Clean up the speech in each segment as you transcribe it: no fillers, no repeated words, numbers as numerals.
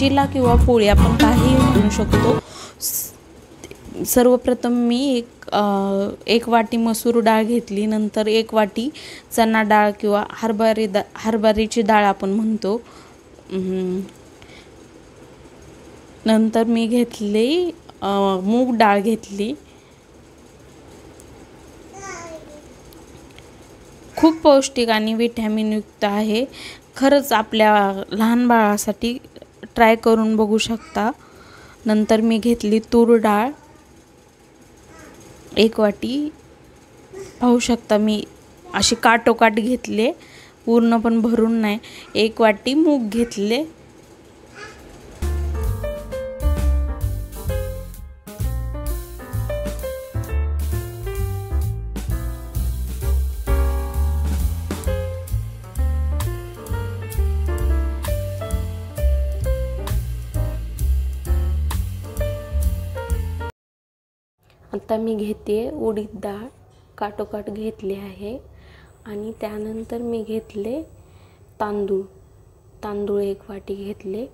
चिला किंवा पोळी आपण काहीही म्हणू शकतो। सर्वप्रथम मी एक वाटी मसूर डाळ घेतली, नंतर 1 वाटी चना डाळ किंवा हरभऱ्याची डाळ आपण म्हणतो। नंतर मी घेतले मूग डाळ घेतली। खूप पौष्टिक आणि विटॅमिन युक्त आहे। खरंच आपल्या लहान बाळासाठी ट्राय करून बघू शकता। नंतर मी घेतली तूर डाळ 1 वाटी, पाहू शकता मी अशी काटोकाट घेतले, पूर्ण पण भरून नाही। 1 वाटी मूग घेतले। आता मी घेते उडीद डाळ, काटोकाट घेतली आहे। आणि त्यानंतर मी घेतले तांदूळ 1 वाटी घेतले।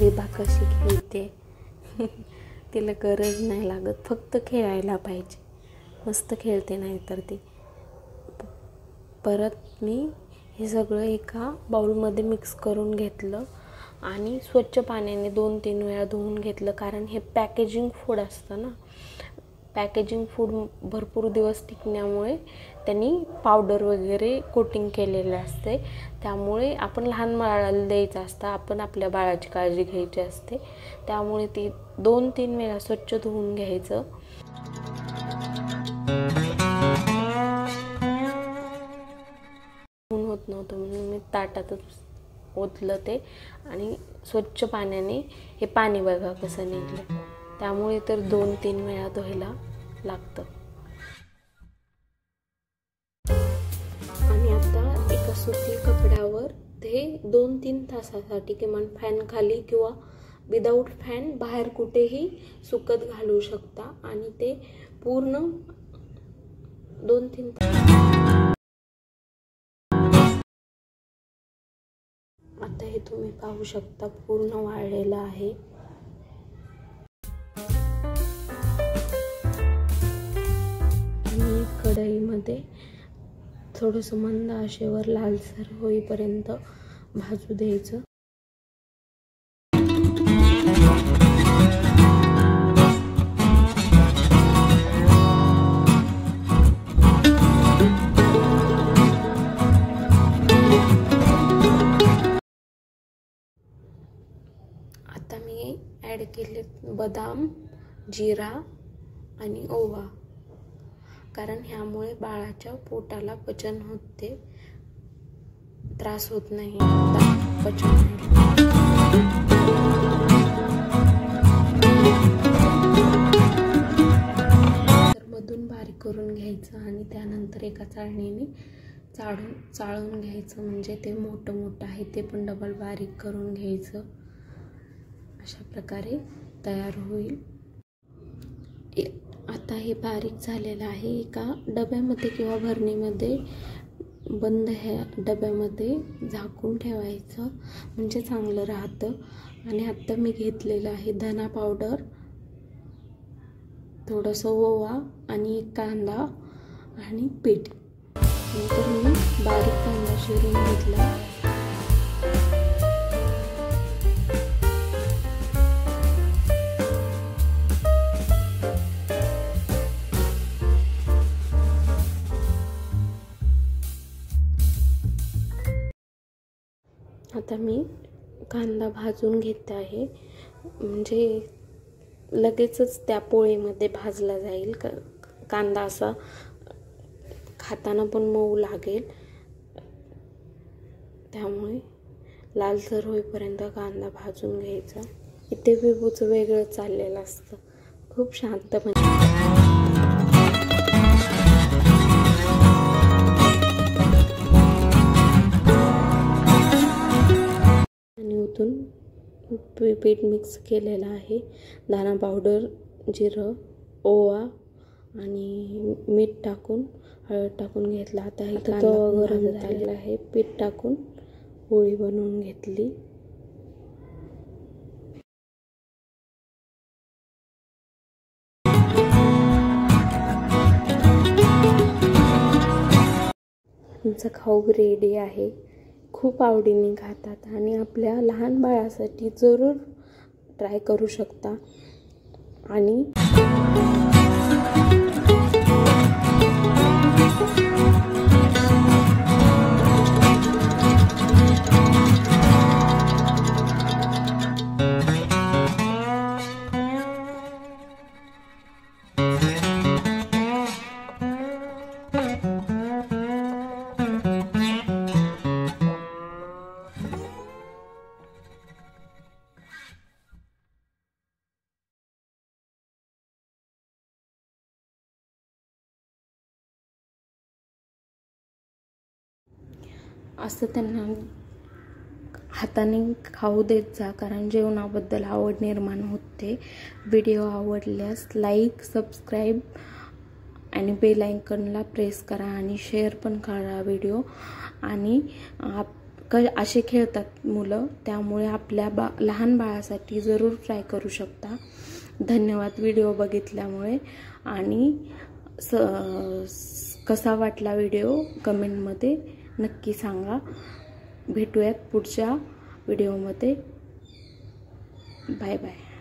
विभा कशी खेळते तिला गरज नाही लागत, फक्त खेळायला पाहिजे, मस्त खेळते। नाही तर ती परत मी हे सगळं एका बाउलमध्ये मिक्स करून घेतलं आणि स्वच्छ पाण्याने 2-3 वेळा धुवून घेतलं, कारण हे पॅकेजिंग फूड असतं ना। पॅकेजिंग फूड भरपूर दिवस टिकण्यामुळे त्यांनी पावडर वगैरे कोटिंग केलेले असते, त्यामुळे आपण लहान बाळाला द्यायचं असतं, आपण आपल्या बाळाची काळजी घ्यायची असते। त्यामुळे ती 2-3 वेळा स्वच्छ धुवून घ्यायचं। होत नव्हतं म्हणून मी ताटातच ओतलं ते आणि स्वच्छ पाण्याने हे पाणी बघा कसं निघलं, त्यामुळे तर 2-3 वेळा धुवायला लागतं। आणि आता एका सुती कपड्यावर ते 2-3 तासासाठी किमान फॅन खाली किंवा विदाऊट फॅन बाहेर कुठेही सुकत घालू शकता आणि ते पूर्ण 2-3 तास। आता हे तुम्ही पाहू शकता पूर्ण वाळलेलं आहे। आणि कढईमध्ये थोडंसं मंद आचेवर लालसर होईपर्यंत भाजू द्यायचं। आता मी ॲड केले बदाम, जिरा आणि ओवा, कारण ह्यामुळे बाळाच्या पोटाला पचन होते, त्रास होत नाही, पचन तर मधून बारीक करून घ्यायचं आणि त्यानंतर एका चाळणीने चाळून घ्यायचं, म्हणजे ते मोठं आहे ते पण डबल बारीक करून घ्यायचं। अशा प्रकारे तयार होईल। आता हे बारीक झालेलं आहे, एका डब्यामध्ये किंवा भरणीमध्ये बंद ह्या डब्यामध्ये झाकून ठेवायचं, म्हणजे चांगलं राहतं। आणि आता मी घेतलेलं आहे धना पावडर, थोडंसं ओवा आणि एक कांदा आणि पीठ। नंतर मी बारीक कांदा चिरून घेतला। आता मी कांदा भाजून घेत आहे, म्हणजे लगेचच त्या पोळीमध्ये भाजला जाईल। कांदा असा खाताना पण मऊ लागेल, त्यामुळे लालसर होईपर्यंत कांदा भाजून घ्यायचा। इथे विभूचं वेगळं चाललेलं असतं, खूप शांतपणे। आणि ओतून पीठ मिक्स केलेलं आहे, धना पावडर, जिरं ओवा आणि मीठ टाकून हळद टाकून घेतला। आता हे तवा गरम झालेला आहे, पीठ टाकून पोळी बनवून घेतली। आमचा खाऊ रेडी आहे, खूप आवडीने खातात आणि आपल्या लहान बाळासाठी जरूर ट्राय करू शकता। आणि असं त्यांना हाताने खाऊ देत जा, कारण जेवणाबद्दल आवड निर्माण होते। व्हिडिओ आवडल्यास लाईक, सबस्क्राईब आणि बेल आयकॉनला प्रेस करा आणि शेअर पण करा व्हिडिओ। आणि असे खेळतात मुलं, त्यामुळे आपल्या लहान बाळासाठी जरूर ट्राय करू शकता। धन्यवाद व्हिडिओ बघितल्यामुळे। आणि कसा वाटला व्हिडिओ कमेंटमध्ये नक्की सांगा। भेटूयात पुढच्या व्हिडिओमध्ये। Bye bye.